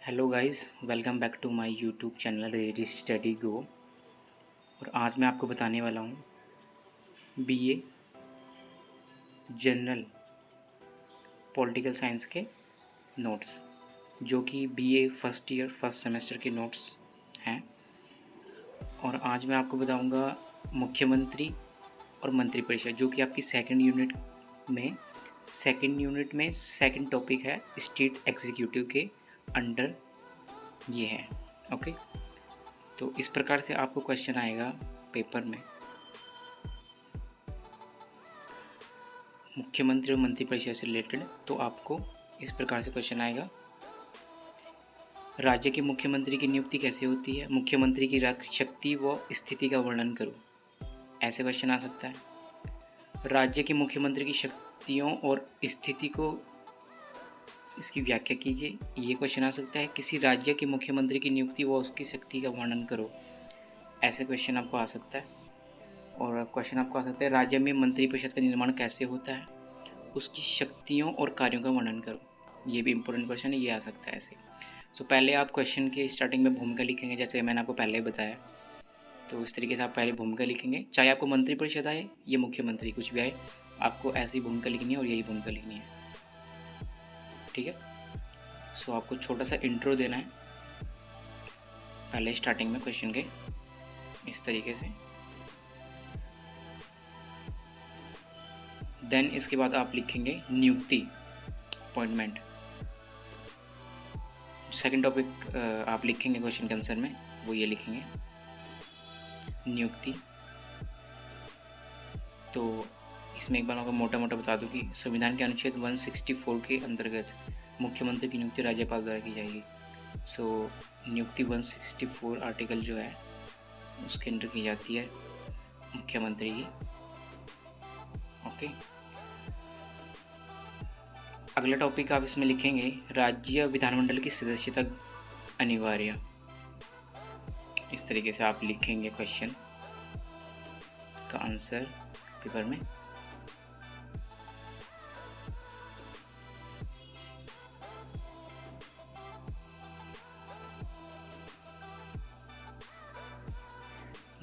Hello guys, welcome back to my YouTube channel ready study go. और आज मैं आपको बताने वाला हूँ बीए जनरल पॉलिटिकल साइंस के नोट्स, जो कि BA first year first semester के नोट्स हैं। और आज मैं आपको बताऊँगा मुख्यमंत्री और मंत्रिपरिषद, जो कि आपकी सेकंड यूनिट में सेकंड टॉपिक है, स्टेट एग्जीक्यूटिव के अंडर ये है। ओके, तो इस प्रकार से आपको क्वेश्चन आएगा पेपर में। मुख्यमंत्री और मंत्रिपरिषद से रिलेटेड तो आपको इस प्रकार से क्वेश्चन आएगा। राज्य के मुख्यमंत्री की नियुक्ति कैसे होती है? मुख्यमंत्री की शक्ति व स्थिति का वर्णन करो। ऐसे क्वेश्चन आ सकता है। राज्य के मुख्यमंत्री की शक्तियों और स्थिति को इसकी व्याख्या कीजिए। ये क्वेश्चन आ सकता है। किसी राज्य के मुख्यमंत्री की नियुक्ति व उसकी शक्ति का वर्णन करो। ऐसे क्वेश्चन आपको आ सकता है। और क्वेश्चन आपको आ सकता है, राज्य में मंत्रिपरिषद का निर्माण कैसे होता है? उसकी शक्तियों और कार्यों का वर्णन करो। ये भी इंपॉर्टेंट क्वेश्चन है, ये आ सकता है ऐसे। तो पहले आप क्वेश्चन के स्टार्टिंग में भूमिका लिखेंगे, जैसे मैंने आपको पहले ही बताया। तो इस तरीके से आप पहले भूमिका लिखेंगे, चाहे आपको मंत्रिपरिषद आए या मुख्यमंत्री, कुछ भी आए, आपको ऐसी भूमिका लिखनी है और यही भूमिका लिखनी है। ठीक है। सो आपको छोटा सा इंट्रो देना है पहले स्टार्टिंग में क्वेश्चन के, इस तरीके से। देन इसके बाद आप लिखेंगे नियुक्ति, अपॉइंटमेंट। सेकंड टॉपिक आप लिखेंगे क्वेश्चन के आंसर में, वो ये लिखेंगे नियुक्ति। तो इसमें एक बार आपको मोटा मोटा बता दूं कि संविधान के अनुच्छेद 164 के अंतर्गत मुख्यमंत्री की नियुक्ति राज्यपाल द्वारा की जाएगी। सो नियुक्ति 164 आर्टिकल जो है उसके अंदर की जाती है मुख्यमंत्री की। ओके, अगला टॉपिक आप इसमें लिखेंगे राज्य विधानमंडल की सदस्यता अनिवार्य। इस तरीके से आप लिखेंगे क्वेश्चन का आंसर पेपर में।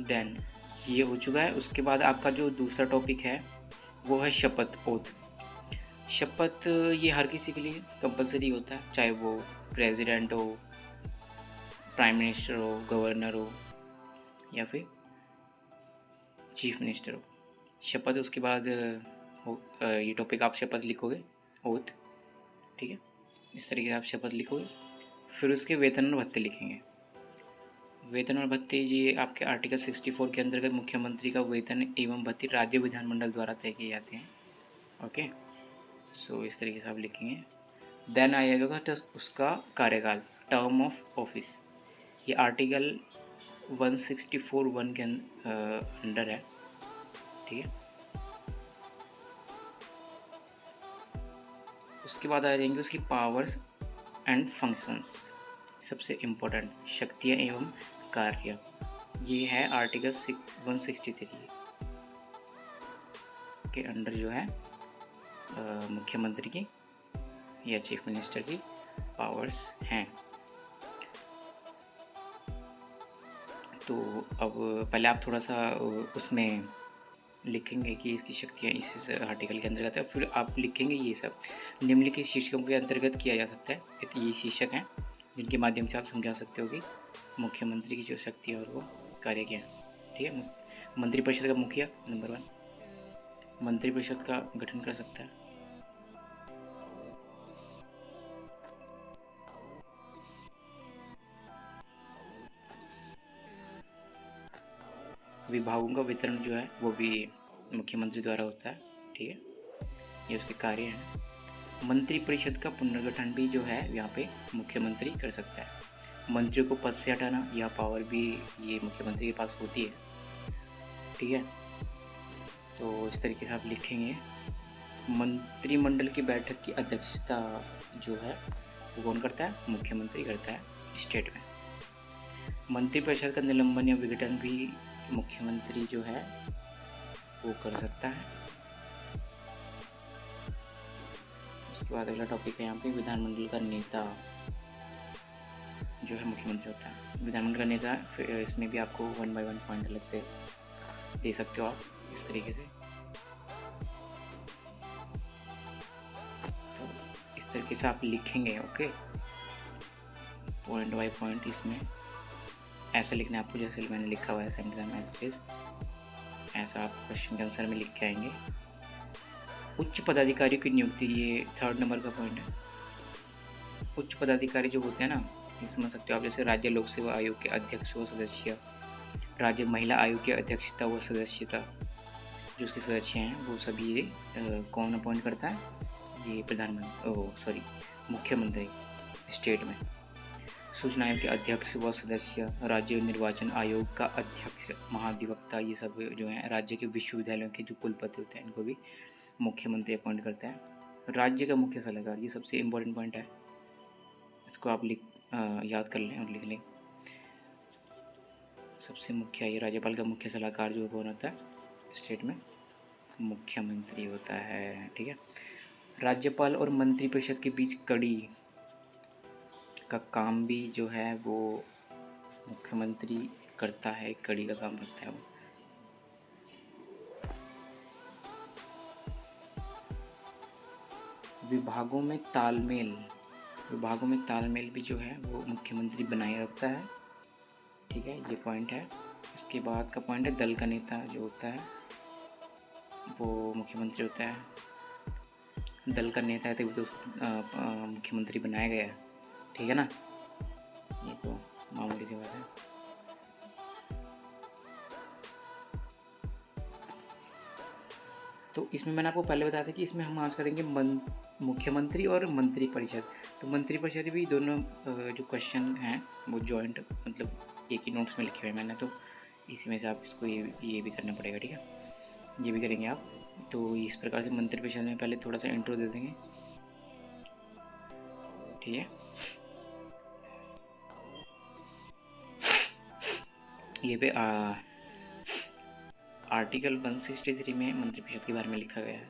देन ये हो चुका है। उसके बाद आपका जो दूसरा टॉपिक है वो है शपथ, ओथ। शपथ ये हर किसी के लिए कंपलसरी होता है, चाहे वो प्रेसिडेंट हो, प्राइम मिनिस्टर हो, गवर्नर हो या फिर चीफ मिनिस्टर हो। शपथ उसके बाद ये टॉपिक आप शपथ लिखोगे, ओथ। ठीक है, इस तरीके से आप शपथ लिखोगे। फिर उसके वेतन और भत्ते लिखेंगे। वेतन और भत्ते ये आपके आर्टिकल 64 के अंतर्गत मुख्यमंत्री का वेतन एवं भत्ते राज्य विधानमंडल द्वारा तय किए जाते हैं। ओके, सो इस तरीके से आप लिखेंगे। देन आएगा तो उसका कार्यकाल, टर्म ऑफ ऑफिस। ये आर्टिकल 164(1) के अंडर है। ठीक है, उसके बाद आ जाएंगे उसकी पावर्स एंड फंक्शंस। सबसे इम्पोर्टेंट, शक्तियाँ एवं कार्य, ये है आर्टिकल 163 के अंडर जो है मुख्यमंत्री की या चीफ मिनिस्टर की पावर्स हैं। तो अब पहले आप थोड़ा सा उसमें लिखेंगे कि इसकी शक्तियाँ इस आर्टिकल के अंतर्गत है। फिर आप लिखेंगे ये सब निम्नलिखित शीर्षकों के अंतर्गत किया जा सकता है। तो ये शीर्षक हैं जिनके माध्यम से आप समझा सकते हो कि मुख्यमंत्री की जो शक्ति है और वो कार्य क्या है। ठीक है, मंत्रिपरिषद का मुखिया नंबर 1 मंत्रिपरिषद का गठन कर सकता है। विभागों का वितरण जो है वो भी मुख्यमंत्री द्वारा होता है। ठीक है, ये उसके कार्य हैं। मंत्रिपरिषद का पुनर्गठन भी जो है यहाँ पे मुख्यमंत्री कर सकता है। मंत्रियों को पद से हटाना, यह पावर भी ये मुख्यमंत्री के पास होती है। ठीक है, तो इस तरीके से आप लिखेंगे। मंत्रिमंडल की बैठक की अध्यक्षता जो है वो कौन करता है? मुख्यमंत्री करता है स्टेट में। मंत्रिपरिषद का निलंबन या विघटन भी मुख्यमंत्री जो है वो कर सकता है। उसके बाद अगला टॉपिक है यहाँ पे विधानमंडल का नेता। जो है मुख्यमंत्री होता है। विधानमंडल का नेता, फिर इसमें भी आपको 1 बाय 1 पॉइंट अलग से दे सकते हो आप इस तरीके से। तो इस तरीके से आप लिखेंगे, ओके, पॉइंट बाय पॉइंट। इसमें ऐसे लिखना है आपको जैसे मैंने लिखा हुआ है सेंटेंस मैसेज, ऐसा आप क्वेश्चन के आंसर में लिख के आएंगे। उच्च पदाधिकारियों की नियुक्ति, ये 3rd नंबर का पॉइंट है। उच्च पदाधिकारी जो होते हैं ना, ये समझ सकते हो आप, जैसे राज्य लोक सेवा आयोग के अध्यक्ष व सदस्य, राज्य महिला आयोग की अध्यक्षता व सदस्यता, जो उसके सदस्य हैं वो सभी ये कौन अपॉइंट करता है? ये प्रधानमंत्री, मुख्यमंत्री स्टेट में। सूचना आयोग के अध्यक्ष व सदस्य, राज्य निर्वाचन आयोग का अध्यक्ष, महाधिवक्ता, ये सब जो हैं राज्य के विश्वविद्यालयों के जो कुलपति होते हैं इनको भी मुख्यमंत्री अपॉइंट करता है। राज्य का मुख्य सलाहकार, ये सबसे इम्पोर्टेंट पॉइंट है, इसको आप याद कर लें और लिख लें। सबसे मुख्य ये राज्यपाल का मुख्य सलाहकार जो कौन होता है स्टेट में? मुख्यमंत्री होता है, ठीक है। राज्यपाल और मंत्रिपरिषद के बीच कड़ी का काम भी जो है वो मुख्यमंत्री करता है, कड़ी का काम करता है वो। विभागों में तालमेल भी जो है वो मुख्यमंत्री बनाए रखता है, ठीक है, ये पॉइंट है। इसके बाद का पॉइंट है दल का नेता जो होता है वो मुख्यमंत्री होता है। दल का नेता है तभी तो उसको मुख्यमंत्री बनाया गया है, ठीक है ना, ये तो मामूली सी बात है। तो इसमें मैंने आपको पहले बताया था कि इसमें हम आज करेंगे मुख्यमंत्री और मंत्रिपरिषद। तो मंत्रिपरिषद भी दोनों जो क्वेश्चन हैं वो जॉइंट, मतलब एक ही नोट्स में लिखे हुए हैं मैंने, तो इसी में से आप इसको ये भी करना पड़ेगा, ठीक है, ये भी करेंगे आप। तो इस प्रकार से मंत्रिपरिषद में पहले थोड़ा सा इंट्रो दे देंगे, ठीक है। ये पे आर्टिकल 163 में मंत्रिपरिषद के बारे में लिखा गया है।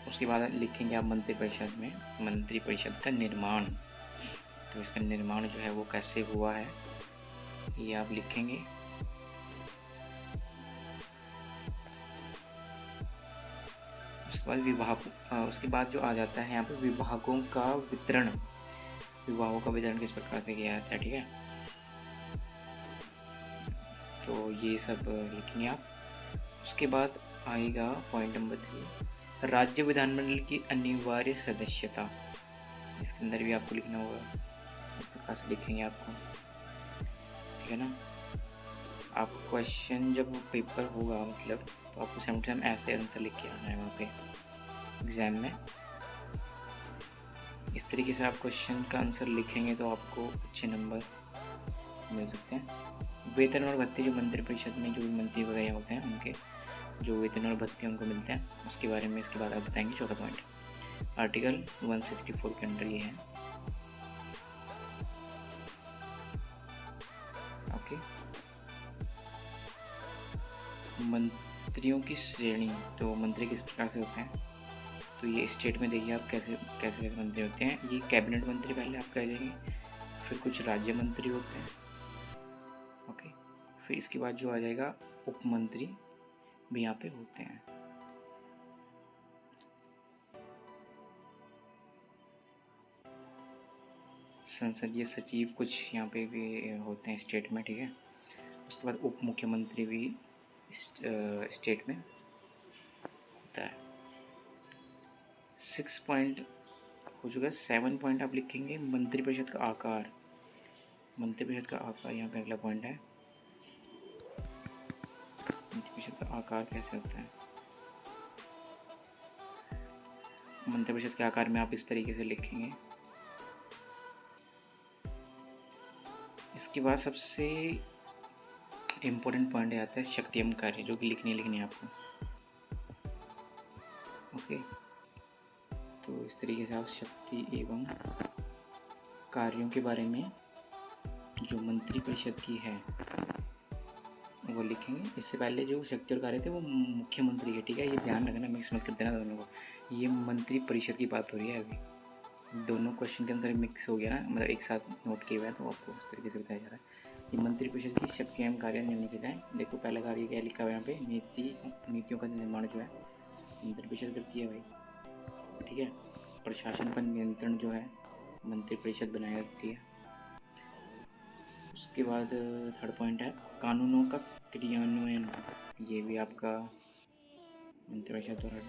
उसके बाद लिखेंगे आप मंत्रिपरिषद में मंत्रिपरिषद का निर्माण, तो इसका निर्माण जो है वो कैसे हुआ है ये आप लिखेंगे। उसके बाद जो आ जाता है यहाँ पे विभागों का वितरण किस प्रकार से किया जाता है, ठीक है, तो ये सब लिखेंगे आप। उसके बाद आएगा पॉइंट नंबर 3, राज्य विधानमंडल की अनिवार्य सदस्यता। इसके अंदर भी आपको लिखना होगा, इस प्रकार से लिखेंगे आपको, ठीक है ना। आप क्वेश्चन जब पेपर होगा मतलब तो आपको सेम टू सेम ऐसे आंसर लिख के आना है वहाँ पे एग्ज़ाम में। इस तरीके से आप क्वेश्चन का आंसर लिखेंगे तो आपको अच्छे नंबर मिल सकते हैं। वेतन और भत्ते, जो मंत्रिपरिषद में जो भी मंत्री वगैरह होते हैं उनके जो वेतन और भत्ते उनको मिलते हैं, उसके बारे में इसके बाद आप बताएंगे। चौथा पॉइंट आर्टिकल 164 के अंडर ये है, ओके। मंत्रियों की श्रेणी, तो मंत्री किस प्रकार से होते हैं, तो ये स्टेट में देखिए आप कैसे कैसे मंत्री होते हैं। ये कैबिनेट मंत्री पहले आप कह देंगे, फिर कुछ राज्य मंत्री होते हैं, ओके, फिर इसके बाद जो आ जाएगा उप मंत्री भी यहाँ पे होते हैं। संसदीय सचिव कुछ यहाँ पे भी होते हैं स्टेट में, ठीक है। उसके बाद उप मुख्यमंत्री भी स्टेट में होता है। 6 पॉइंट हो चुका है। 7 पॉइंट आप लिखेंगे मंत्रिपरिषद का आकार। मंत्रिपरिषद का आकार यहाँ पे अगला पॉइंट है, मंत्रिपरिषद का आकार कैसे होता है। मंत्रिपरिषद के आकार में आप इस तरीके से लिखेंगे। इसके बाद सबसे इम्पोर्टेंट पॉइंट आता है शक्ति एवं कार्य, जो कि लिखने है आपको, ओके। तो इस तरीके से आप शक्ति एवं कार्यों के बारे में जो मंत्रिपरिषद की है वो लिखेंगे। इससे पहले जो शक्ति और कार्य थे वो मुख्यमंत्री के, ठीक है, ये ध्यान रखना, मिक्स मत कर देना दोनों को। ये मंत्री परिषद की बात हो रही है अभी, दोनों क्वेश्चन के आंसर मिक्स हो गया ना, मतलब एक साथ नोट किए हुए हैं, तो आपको उस तरीके से बताया जा रहा है। ये मंत्री परिषद की शक्तियाँ एवं कार्य निम्नलिखित हैं। देखो पहला कार्य क्या लिखा हुआ है यहाँ पे, नीतियों का निर्माण जो है मंत्री परिषद करती है भाई, ठीक है। प्रशासन पर नियंत्रण जो है मंत्री परिषद बनाए रखती है। उसके बाद थर्ड पॉइंट है कानूनों का क्रियान्वयन, ये भी आपका मंत्री परिषद द्वारा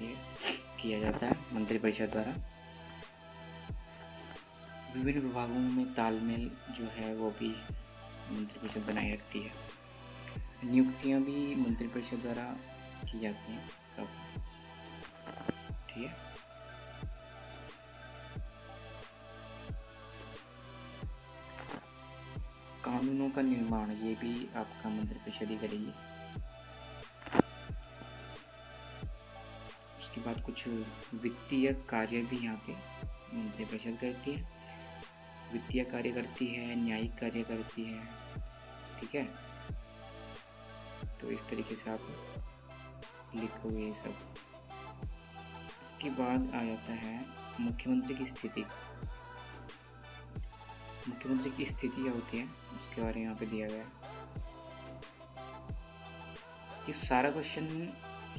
किया जाता है, मंत्री परिषद द्वारा। विभिन्न विभागों में तालमेल जो है वो भी मंत्री परिषद बनाए रखती है। नियुक्तियां भी मंत्री परिषद द्वारा की जाती हैं काफ़ी, ठीक है। कानूनों का निर्माण ये भी आपका मंत्री परिषद ही करेगी। उसके बाद कुछ वित्तीय कार्य भी यहाँ पे मंत्री परिषद करती है, वित्तीय कार्य करती है, न्यायिक कार्य करती है, ठीक है। तो इस तरीके से आप लिखोगे ये सब। इसके बाद आ जाता है मुख्यमंत्री की स्थिति। मुख्यमंत्री की स्थिति क्या होती है उसके बारे में यहाँ पे दिया गया है। ये सारा क्वेश्चन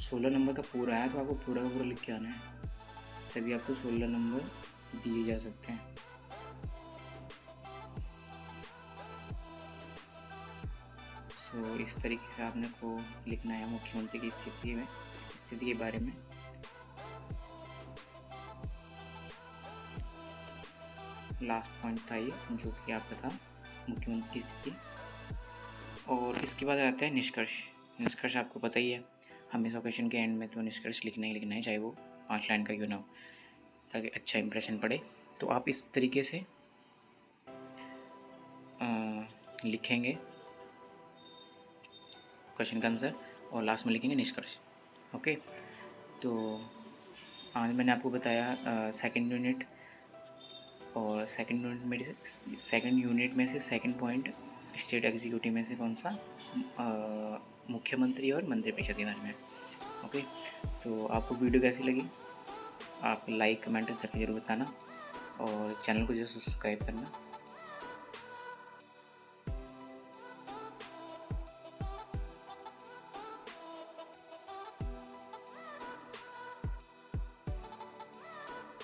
16 नंबर का पूरा है, तो आपको पूरा का पूरा लिख के आना है, तभी आपको 16 नंबर दिए जा सकते हैं। तो इस तरीके से आपने को लिखना है मुख्यमंत्री की स्थिति के बारे में। लास्ट पॉइंट था ये, जो कि आपका था मुख्यमंत्री की स्थिति। और इसके बाद आता है निष्कर्ष। निष्कर्ष आपको पता ही है, हमेशा क्वेश्चन के एंड में तो निष्कर्ष लिखना ही लिखना है, चाहे वो 5 लाइन का क्यों ना हो, ताकि अच्छा इंप्रेशन पड़े। तो आप इस तरीके से लिखेंगे क्वेश्चन का आंसर और लास्ट में लिखेंगे निष्कर्ष। ओके, तो आज मैंने आपको बताया सेकंड यूनिट, और सेकंड यूनिट में से सेकंड पॉइंट स्टेट एग्जीक्यूटिव में से कौन सा, मुख्यमंत्री और मंत्री परिषद के बारे में। ओके, तो आपको वीडियो कैसी लगी आप लाइक कमेंट करके ज़रूर बताना, और चैनल को जो सब्सक्राइब करना।